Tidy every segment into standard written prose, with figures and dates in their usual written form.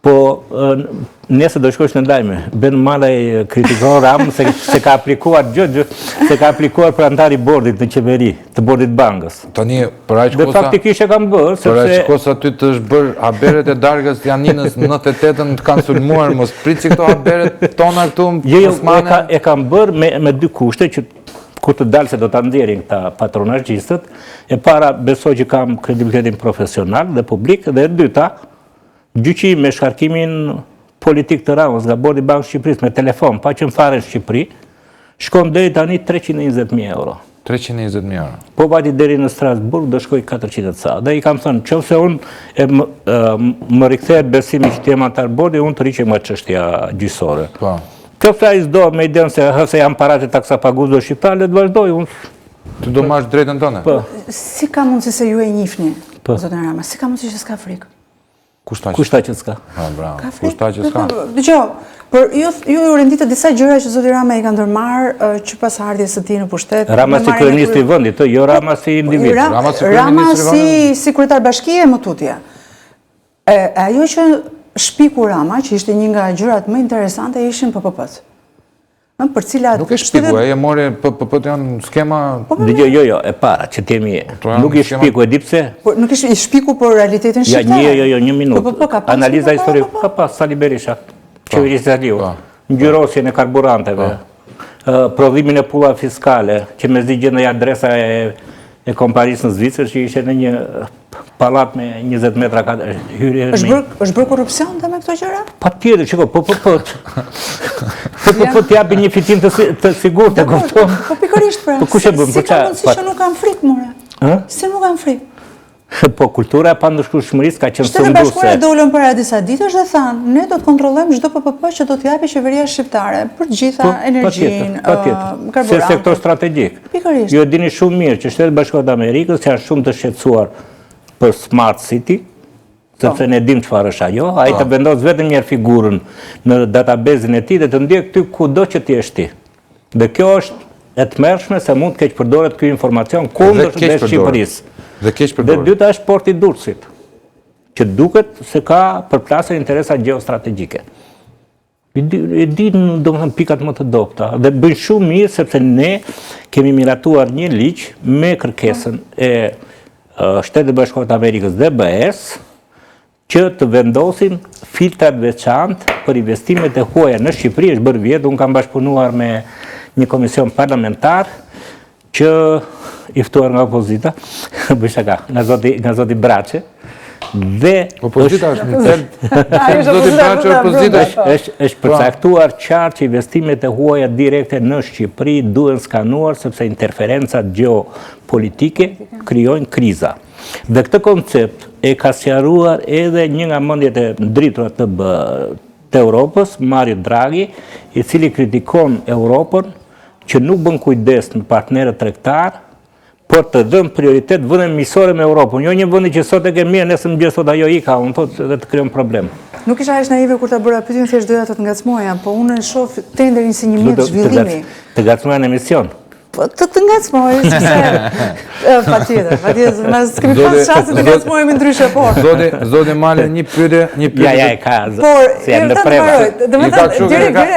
Po, nëse do shkosh në lajme, Ben Malaj kritikon Ramën se ka aplikuar se ka aplikuar për antari bordit në qeveri, të bordit bankës. Tani, për aq kosa... Dhe faktikisht e kam bërë, sepse... Për aq kosa ty të është bërë haberet e dargës Janinës në 98-ën të kanë sulmuar, mos prit që këto haberet tona këtu Osmane... E kam bërë me dy kushte që kur të dalë se do të nderin këta patronazhistët, e para besoj që kam kredibilitetin profesional dhe publik, dhe e dyta, gjyqi me shkarkimin politik të Ramës nga bordi Bankës Shqipërisë me telefon, pa që më fare në Shqipëri, shkon deri tani 320.000 euro. 320.000 euro. Po vati deri në Strasburg do shkoj 400 ca. Dhe i kam thënë, qofse unë më rikthehet besimi që t'jem antar bordi, unë të riqem nga çështja gjyqësore. Qofse ai s'do me idenë se jam paratë taksa paguzve shqiptare, le të vazhdoj unë. Ti do marrësh drejtën tënde? Si ka mundësi se ju e njihni, zotin Rama? Si ka mundësi që s'ka frikë? Kushta që s'ka. Bravo. Kushta që s'ka. Dëgjoj, por ju renditë disa gjëra që zoti Rama i ka ndërmarrë që pas ardhjes së tij në pushtet. Rama si kryeminist i vendit, jo Rama si individ. Rama si kryetar bashkie më tutje. Ajo që shpiku Rama, që ishte një nga gjërat më interesante, ishin PPP-t. Për cilat... Nuk e shpiku, e mori PPP-t janë skema... Jo, e para, që t'jemi... Nuk e shpiku, e di pse? Nuk e shpiku për realitetin shqiptare? Jo, një minutë. Analiza historike, ka pas Sali Berisha, qeverisë Aliu, ngjyrosjen e karburanteve, prodhimin e pulla fiskale, që me zdi gjë në adresa e komparisë në Zvicër, që ishe në një palat me 20 metra hyrje... është bërë korupcion dhe me këto gjëra? Pa tjetër, qëko, po t'japi një fitim të sigur të kupton. Po pikërisht pra, si ka mundësi që nuk kanë frikë, more? Si nuk kanë frikë? Po, kultura e pandëshkueshmërisë ka qenë Shtetet Bashkuara dolën para disa ditësh dhe thanë, ne do të kontrollojmë çdo PPP që do t'japi qeveria shqiptare për të gjitha energjinë, karburantin. Se sektor strategjik. Pikërisht. Ju e dini shumë mirë që Shtetet Bashkuara të Amerikës janë shumë të shqetësuar për Smart City, sepse ne dim çfarë është ajo, ai të vendos vetëm një figurën në databezin e tij dhe të ndjek ty kudo që ti je ti. Dhe kjo është e tmerrshme se mund të keq përdoret ky informacion kundër Shqipërisë. Dhe dyta është porti i Durrësit, që duket se ka përplasur interesa gjeostrategjike. E di domethënë pikat më të dobta dhe bëjnë shumë mirë sepse ne kemi miratuar një ligj me kërkesën e Shtetet Bashkuara të Amerikës dhe BE-s që të vendosin filtrat veçantë për investimet e huaja në Shqipëri. Është bërë vjet, unë kam bashkëpunuar me një komision parlamentar që i ftuar nga opozita, nga zoti Braçe, dhe opozita është përcaktuar qartë që investimet e huaja direkte në Shqipëri duhen skanuar sepse interferencat geopolitike krijojnë kriza. Dhe këtë koncept e ka sqaruar edhe një nga mendjet e ndritura të Europës, Mario Draghi, i cili kritikon Europën që nuk bën kujdes në partnerët tregtar por të dhënë prioritet vëndën miqësore me Europën. Jo një vëndi që sot e ke mirë, nesër mëngjes sot ajo ika, unë thotë dhe të krijon problem. Nuk isha aq naive kur ta bëra pyetjen, thjesht doja të ngacmoja, po unë e shoh tenderin si një mjet zhvillimi. Të ngacmoja në emision. Po të ngacmoj, sepse patjetër, mas kemi pas shansin të ngacmojmë ndryshe, po. Zoti Male, një pyetje. Ja, e ka. Por, si janë në preva.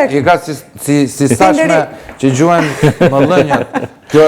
I ka si sashme që gjuajnë më dhënjat. Kjo